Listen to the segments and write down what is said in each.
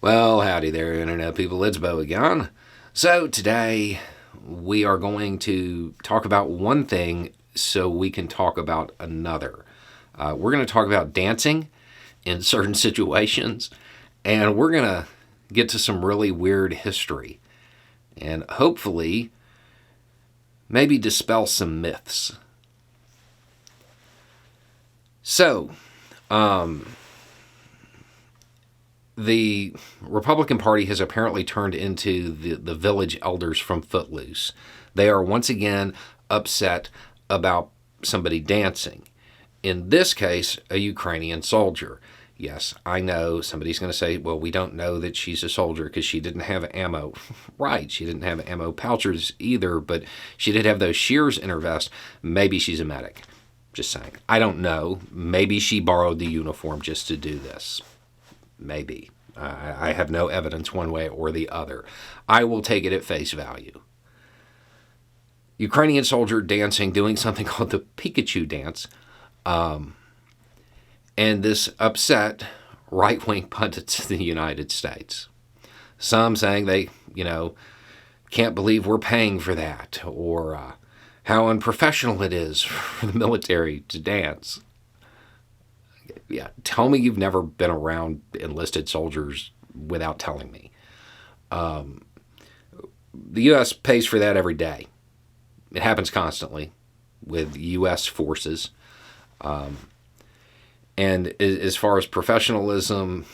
Well, howdy there, Internet people. It's Bo again. So, today we are going to talk about one thing so we can talk about another. We're going to talk about dancing in certain situations, and we're going to get to some really weird history and hopefully maybe dispel some myths. So, the Republican Party has apparently turned into the village elders from Footloose. They are once again upset about somebody dancing. In this case, a Ukrainian soldier. Yes, I know somebody's going to say, well, we don't know that she's a soldier because she didn't have ammo. Right, she didn't have ammo pouches either, but she did have those shears in her vest. Maybe she's a medic. Just saying. I don't know. Maybe she borrowed the uniform just to do this. Maybe. I have no evidence one way or the other. I will take it at face value. Ukrainian soldier dancing, doing something called the Pikachu Dance. And this upset right-wing pundits in the United States. Some saying they, can't believe we're paying for that. Or how unprofessional it is for the military to dance. Yeah, tell me you've never been around enlisted soldiers without telling me. The U.S. pays for that every day. It happens constantly with U.S. forces. And as far as professionalism,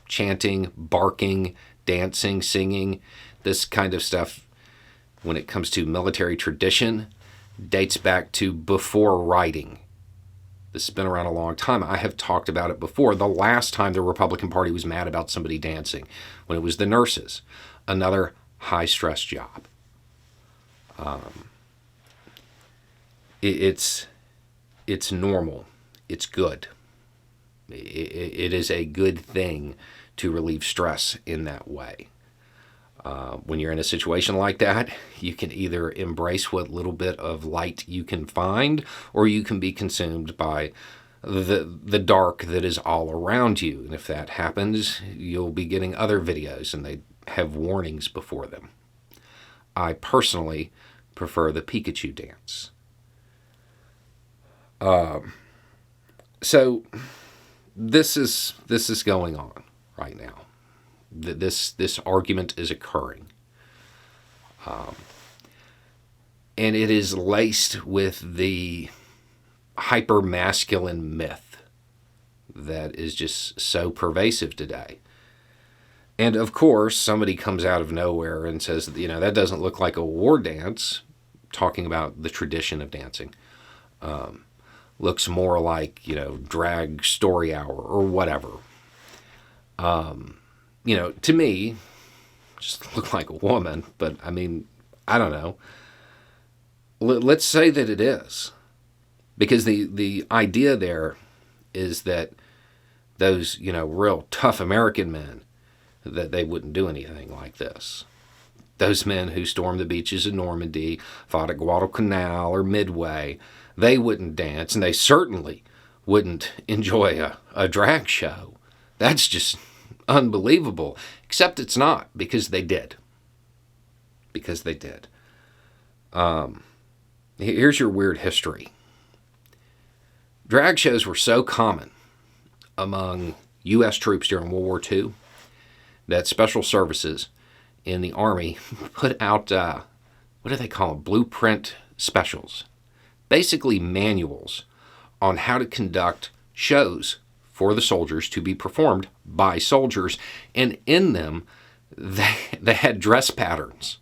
chanting, barking, dancing, singing, this kind of stuff, when it comes to military tradition, dates back to before writing. This has been around a long time. I have talked about it before. The last time the Republican Party was mad about somebody dancing, when it was the nurses, another high-stress job. It's normal. It's good. It is a good thing to relieve stress in that way. When you're in a situation like that, you can either embrace what little bit of light you can find, or you can be consumed by the dark that is all around you. And if that happens, you'll be getting other videos, and they have warnings before them. I personally prefer the Pikachu Dance. So this is going on right now. This argument is occurring. And it is laced with the hyper-masculine myth that is just so pervasive today. And of course, somebody comes out of nowhere and says, that doesn't look like a war dance, talking about the tradition of dancing. Looks more like, drag story hour or whatever. To me, just look like a woman, but I don't know. Let's say that it is. Because the idea there is that those, real tough American men, that they wouldn't do anything like this. Those men who stormed the beaches of Normandy, fought at Guadalcanal or Midway, they wouldn't dance, and they certainly wouldn't enjoy a drag show. That's just unbelievable. Except it's not, because they did. Here's your weird history. Drag shows were so common among U.S. troops during World War II that special services in the Army put out, what do they call them? Blueprint specials. Basically manuals on how to conduct shows for the soldiers to be performed by soldiers. And in them, they had dress patterns.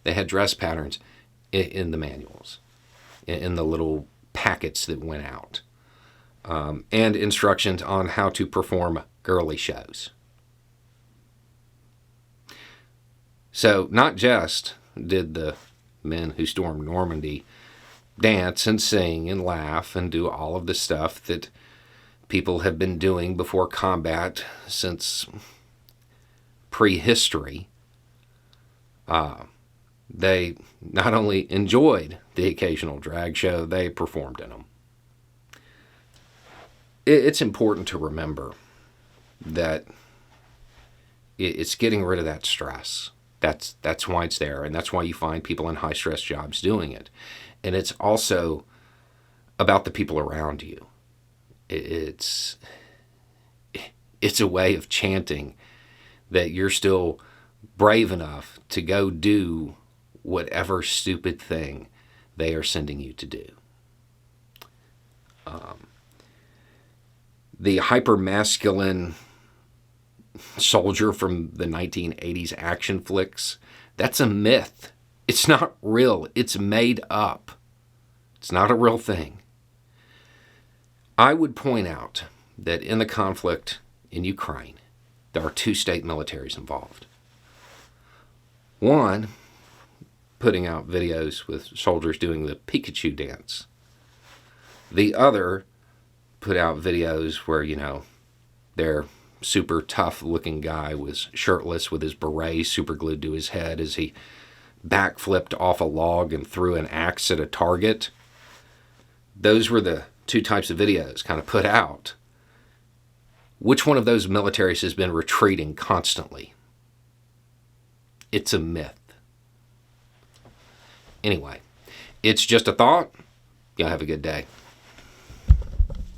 They had dress patterns in the manuals, in the little packets that went out, and instructions on how to perform girly shows. So not just did the men who stormed Normandy dance and sing and laugh and do all of the stuff that people have been doing before combat since prehistory. They not only enjoyed the occasional drag show, they performed in them. It's important to remember that It's getting rid of that stress. That's why it's there, and that's why you find people in high stress jobs doing it. And it's also about the people around you. It's a way of chanting that you're still brave enough to go do whatever stupid thing they are sending you to do. The hyper-masculine soldier from the 1980s action flicks, that's a myth. It's not real. It's made up. It's not a real thing. I would point out that in the conflict in Ukraine, there are 2 state militaries involved. One, putting out videos with soldiers doing the Pikachu Dance. The other put out videos where, their super tough looking guy was shirtless with his beret super glued to his head as he backflipped off a log and threw an axe at a target. Those were the 2 types of videos kind of put out. Which one of those militaries has been retreating constantly? It's a myth. Anyway, it's just a thought. Y'all have a good day.